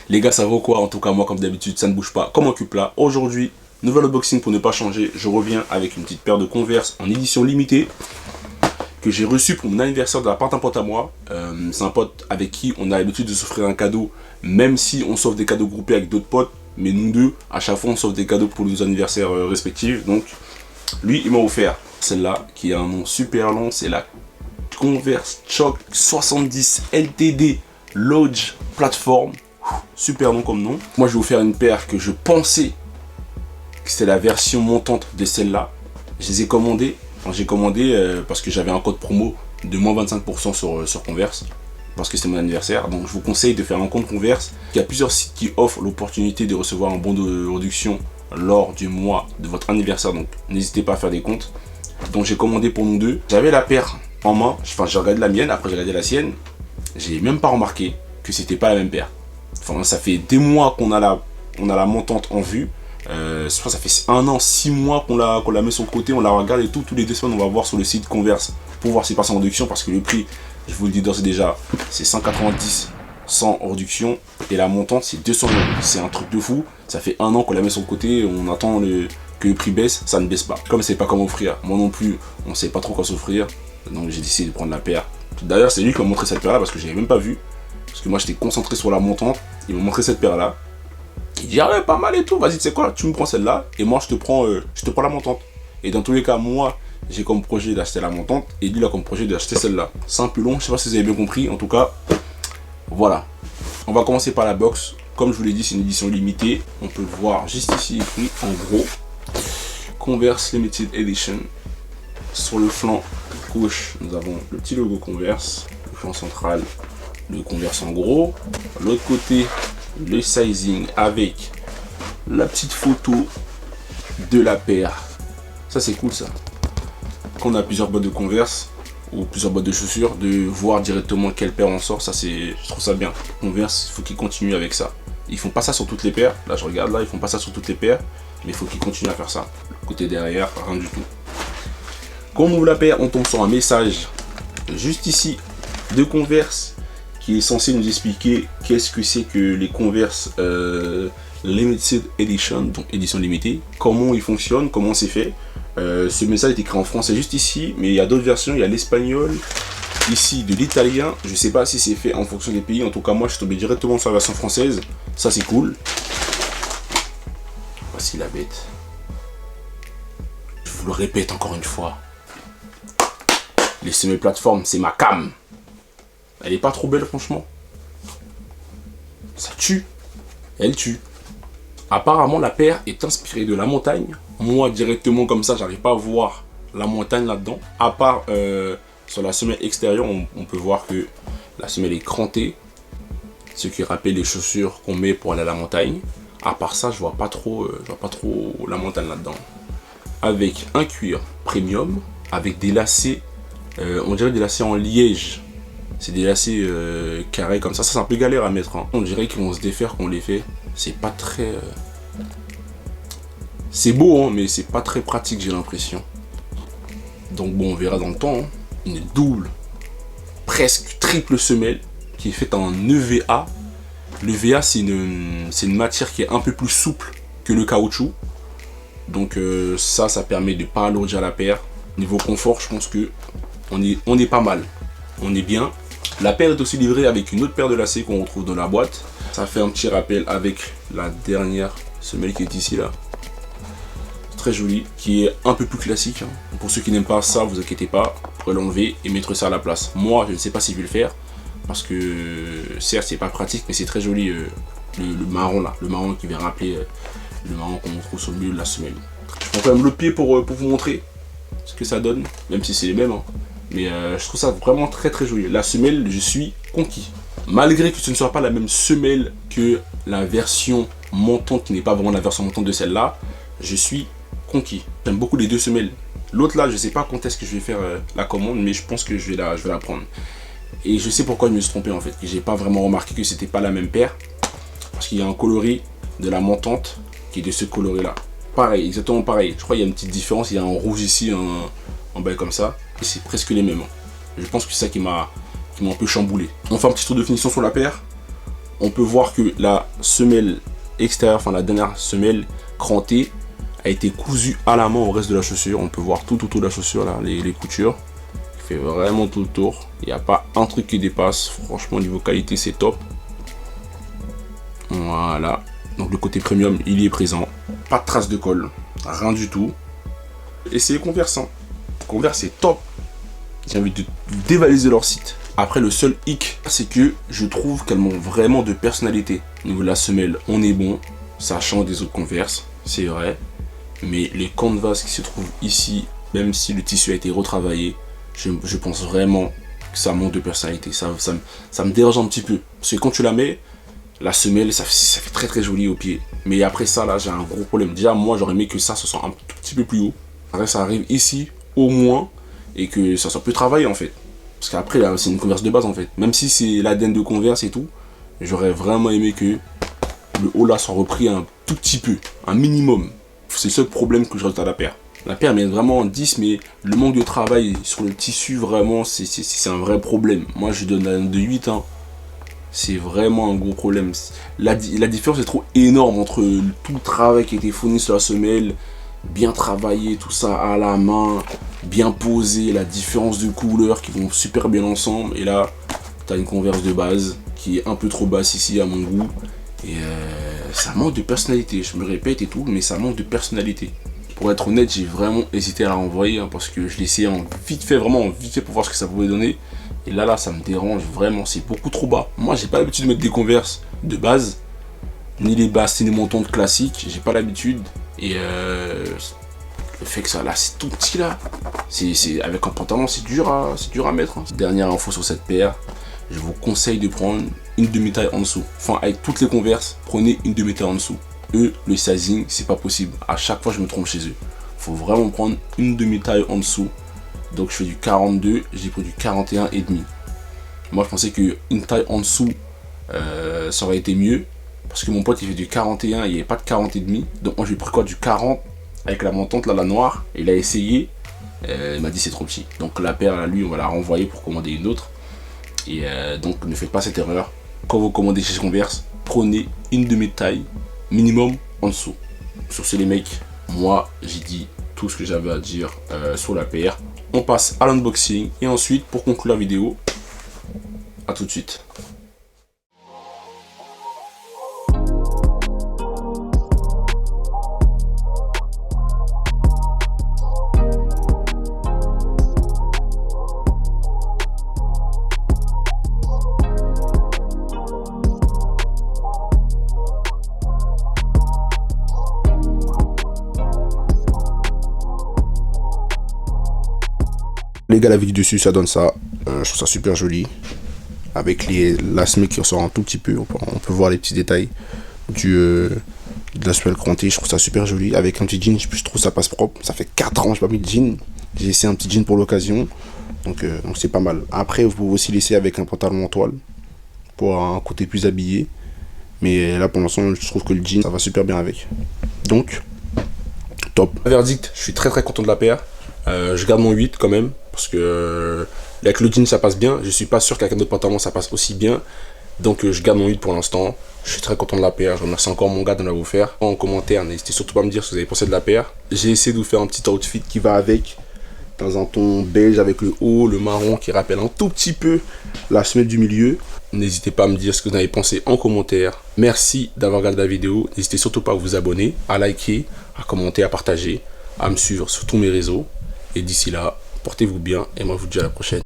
Les gars, ça vaut quoi? En tout cas, moi, comme d'habitude, ça ne bouge pas comme un cul-plat. Aujourd'hui, nouvel unboxing pour ne pas changer. Je reviens avec une petite paire de Converse en édition limitée que j'ai reçue pour mon anniversaire de la part d'un pote à moi. C'est un pote avec qui on a l'habitude de s'offrir un cadeau, même si on s'offre des cadeaux groupés avec d'autres potes. Mais nous deux, à chaque fois, on s'offre des cadeaux pour nos anniversaires respectifs. Donc, lui, il m'a offert celle-là, qui a un nom super long. C'est la Converse Choc 70 LTD Lodge Platform. Super nom comme nom. Moi, je vais vous faire une paire que je pensais que c'était la version montante de celle-là. Je les ai commandées. Enfin, j'ai commandé parce que j'avais un code promo de moins 25% sur Converse. Parce que c'est mon anniversaire. Donc, je vous conseille de faire un compte Converse. Il y a plusieurs sites qui offrent l'opportunité de recevoir un bon de réduction lors du mois de votre anniversaire. Donc, n'hésitez pas à faire des comptes. Donc, j'ai commandé pour nous deux. J'avais la paire en main. Enfin, j'ai regardé la mienne. Après, j'ai regardé la sienne. J'ai même pas remarqué que c'était pas la même paire. Enfin, ça fait des mois qu'on a la montante en vue. Je crois que ça fait 1 an, 6 mois qu'on la met sur le côté, on la regarde et tout. Tous les 2 semaines, on va voir sur le site Converse pour voir si passe en réduction. Parce que le prix, je vous le dis d'ores et déjà, c'est 190 sans réduction. Et la montante, c'est 200 €. C'est un truc de fou. Ça fait 1 an qu'on la met sur le côté. On attend que le prix baisse. Ça ne baisse pas. Comme c'est pas comment offrir, moi non plus, on sait pas trop quoi s'offrir. Donc j'ai décidé de prendre la paire. D'ailleurs, c'est lui qui m'a montré cette paire là parce que je n'avais même pas vu. Parce que moi j'étais concentré sur la montante. Il m'a montré cette paire là. Il dit ah ouais, pas mal et tout, vas-y, tu sais quoi, tu me prends celle-là et moi je te prends la montante. Et dans tous les cas, moi j'ai comme projet d'acheter la montante et lui il a comme projet d'acheter celle-là. C'est un peu long, je sais pas si vous avez bien compris. En tout cas, voilà. On va commencer par la box. Comme je vous l'ai dit, c'est une édition limitée. On peut le voir juste ici écrit en gros Converse Limited Edition. Sur le flanc gauche, nous avons le petit logo Converse. Le flanc central, le Converse en gros. L'autre côté, le sizing avec la petite photo de la paire. Ça c'est cool ça. Quand on a plusieurs boîtes de Converse ou plusieurs boîtes de chaussures, de voir directement quelle paire on sort, ça c'est, je trouve ça bien. Converse, il faut qu'ils continuent avec ça. Ils font pas ça sur toutes les paires. Là je regarde là, ils font pas ça sur toutes les paires, mais il faut qu'ils continuent à faire ça. Le côté derrière, rien du tout. Quand on ouvre la paire, on tombe sur un message juste ici de Converse qui est censé nous expliquer qu'est-ce que c'est que les Converse Limited Edition, donc édition limitée, comment ils fonctionnent, comment c'est fait. Ce message est écrit en français juste ici, mais il y a d'autres versions, il y a l'espagnol, ici de l'italien. Je sais pas si c'est fait en fonction des pays, en tout cas moi je suis tombé directement sur la version française, ça c'est cool. Voici la bête. Je vous le répète encore une fois. Les semi-plateformes, c'est ma cam. Elle est pas trop belle franchement. Ça tue. Elle tue. Apparemment la paire est inspirée de la montagne. Moi directement comme ça, j'arrive pas à voir la montagne là-dedans. À part sur la semelle extérieure, on peut voir que la semelle est crantée. Ce qui rappelle les chaussures qu'on met pour aller à la montagne. À part ça, je vois pas trop la montagne là-dedans. Avec un cuir premium, avec des lacets, on dirait des lacets en liège. C'est des lacets carrés comme ça. Ça c'est un peu galère à mettre. Hein. On dirait qu'ils vont se défaire quand on les fait. C'est pas très... C'est beau, hein, mais c'est pas très pratique, j'ai l'impression. Donc bon, on verra dans le temps. Hein. Une double, presque triple semelle qui est faite en EVA. L'EVA, c'est une matière qui est un peu plus souple que le caoutchouc. Donc ça permet de ne pas alourdir la paire. Niveau confort, je pense que on est pas mal. On est bien. La paire est aussi livrée avec une autre paire de lacets qu'on retrouve dans la boîte. Ça fait un petit rappel avec la dernière semelle qui est ici là. Très jolie, qui est un peu plus classique. Hein. Pour ceux qui n'aiment pas ça, vous inquiétez pas, vous pourrez l'enlever et mettre ça à la place. Moi, je ne sais pas si je vais le faire parce que certes, c'est pas pratique, mais c'est très joli le marron là, le marron qui vient rappeler le marron qu'on trouve sur le milieu de la semelle. Je prends quand même l'autre pied pour vous montrer ce que ça donne, même si c'est les mêmes. Hein. Mais je trouve ça vraiment très très joli. La semelle, je suis conquis. Malgré que ce ne soit pas la même semelle que la version montante, qui n'est pas vraiment la version montante de celle-là, je suis conquis. J'aime beaucoup les deux semelles. L'autre là, je sais pas quand est-ce que je vais faire la commande, mais je pense que je vais la prendre. Et je sais pourquoi je me suis trompé en fait, que j'ai pas vraiment remarqué que c'était pas la même paire. Parce qu'il y a un coloris de la montante qui est de ce coloris là. Pareil, exactement pareil. Je crois qu'il y a une petite différence, il y a un rouge ici, en bas comme ça. Et c'est presque les mêmes. Je pense que c'est ça qui m'a un peu chamboulé. On fait un petit tour de finition sur la paire. On peut voir que la semelle extérieure, enfin la dernière semelle crantée, a été cousue à la main au reste de la chaussure. On peut voir tout autour de la chaussure, là, les coutures. Il fait vraiment tout le tour. Il n'y a pas un truc qui dépasse. Franchement, niveau qualité, c'est top. Voilà. Donc le côté premium, il y est présent. Pas de traces de colle. Rien du tout. Et c'est Converse. Hein. Converse, c'est top. J'ai envie de dévaliser leur site. Après, le seul hic, c'est que je trouve qu'elles manquent vraiment de personnalité. Au niveau de la semelle, on est bon. Ça change des autres Converse, c'est vrai. Mais les canvas qui se trouvent ici, même si le tissu a été retravaillé, je pense vraiment que ça manque de personnalité. Ça me dérange un petit peu. Parce que quand tu la mets, la semelle, ça fait très très joli au pied. Mais après ça, là, j'ai un gros problème. Déjà, moi, j'aurais aimé que ça se soit un tout petit peu plus haut. Après, ça arrive ici, au moins, et que ça soit plus travaillé, en fait. Parce qu'après, là, c'est une Converse de base, en fait. Même si c'est l'ADN de Converse et tout, j'aurais vraiment aimé que le haut, là, soit repris un tout petit peu. Un minimum. C'est le seul problème que je rajoute à la paire. La paire mène vraiment en 10, mais le manque de travail sur le tissu, vraiment, c'est un vrai problème. Moi, je donne la note de 8, hein. C'est vraiment un gros problème. La différence est trop énorme entre tout le travail qui a été fourni sur la semelle, bien travaillé, tout ça à la main, bien posé, la différence de couleurs qui vont super bien ensemble. Et là, tu as une Converse de base qui est un peu trop basse ici à mon goût. Et ça manque de personnalité, je me répète et tout, mais ça manque de personnalité. Pour être honnête, j'ai vraiment hésité à la renvoyer, hein, parce que je l'ai essayé en vite fait, vraiment vite fait pour voir ce que ça pouvait donner. Et là, ça me dérange vraiment, c'est beaucoup trop bas. Moi, j'ai pas l'habitude de mettre des Converse de base, ni les basses, ni les montantes classiques, j'ai pas l'habitude. Et le fait que ça, là, c'est tout petit là, avec un pantalon, c'est dur à mettre. Hein. Dernière info sur cette paire, je vous conseille de prendre une demi-taille en dessous. Enfin, avec toutes les Converse, prenez une demi-taille en dessous. Eux, le sizing, c'est pas possible. À chaque fois, je me trompe chez eux. Faut vraiment prendre une demi-taille en dessous. Donc, je fais du 42, j'ai pris du 41,5. Moi, je pensais qu'une taille en dessous, ça aurait été mieux. Parce que mon pote, il fait du 41, il n'y avait pas de 40,5. Donc, moi, j'ai pris quoi, du 40 avec la montante, là, la noire. Il a essayé. Il m'a dit c'est trop petit. Donc, la paire, là, lui, on va la renvoyer pour commander une autre. Et donc, ne faites pas cette erreur. Quand vous commandez chez Converse, prenez une demi-taille minimum en dessous. Sur ce, les mecs, moi, j'ai dit tout ce que j'avais à dire sur la paire. On passe à l'unboxing. Et ensuite, pour conclure la vidéo, à tout de suite. Les gars, la vidéo dessus, ça donne ça. Je trouve ça super joli. Avec la semelle qui ressort un tout petit peu. On peut voir les petits détails de la semelle crantée. Je trouve ça super joli. Avec un petit jean, je trouve ça passe propre. Ça fait 4 ans que je n'ai pas mis de jean. J'ai essayé un petit jean pour l'occasion. Donc c'est pas mal. Après, vous pouvez aussi laisser avec un pantalon en toile. Pour un côté plus habillé. Mais là, pour l'instant, je trouve que le jean, ça va super bien avec. Donc, top. Verdict, je suis très très content de la paire. Je garde mon 8 quand même. Parce que avec le jean ça passe bien. Je suis pas sûr qu'avec un autre pantalon ça passe aussi bien. Donc je garde mon 8 pour l'instant. Je suis très content de la paire. Je remercie encore mon gars de l'avoir offert. En commentaire, n'hésitez surtout pas à me dire ce que vous avez pensé de la paire. J'ai essayé de vous faire un petit outfit qui va avec. Dans un ton beige avec le haut, le marron qui rappelle un tout petit peu la semelle du milieu. N'hésitez pas à me dire ce que vous avez pensé en commentaire. Merci d'avoir regardé la vidéo. N'hésitez surtout pas à vous abonner, à liker, à commenter, à partager, à me suivre sur tous mes réseaux. Et d'ici là, portez-vous bien et moi je vous dis à la prochaine.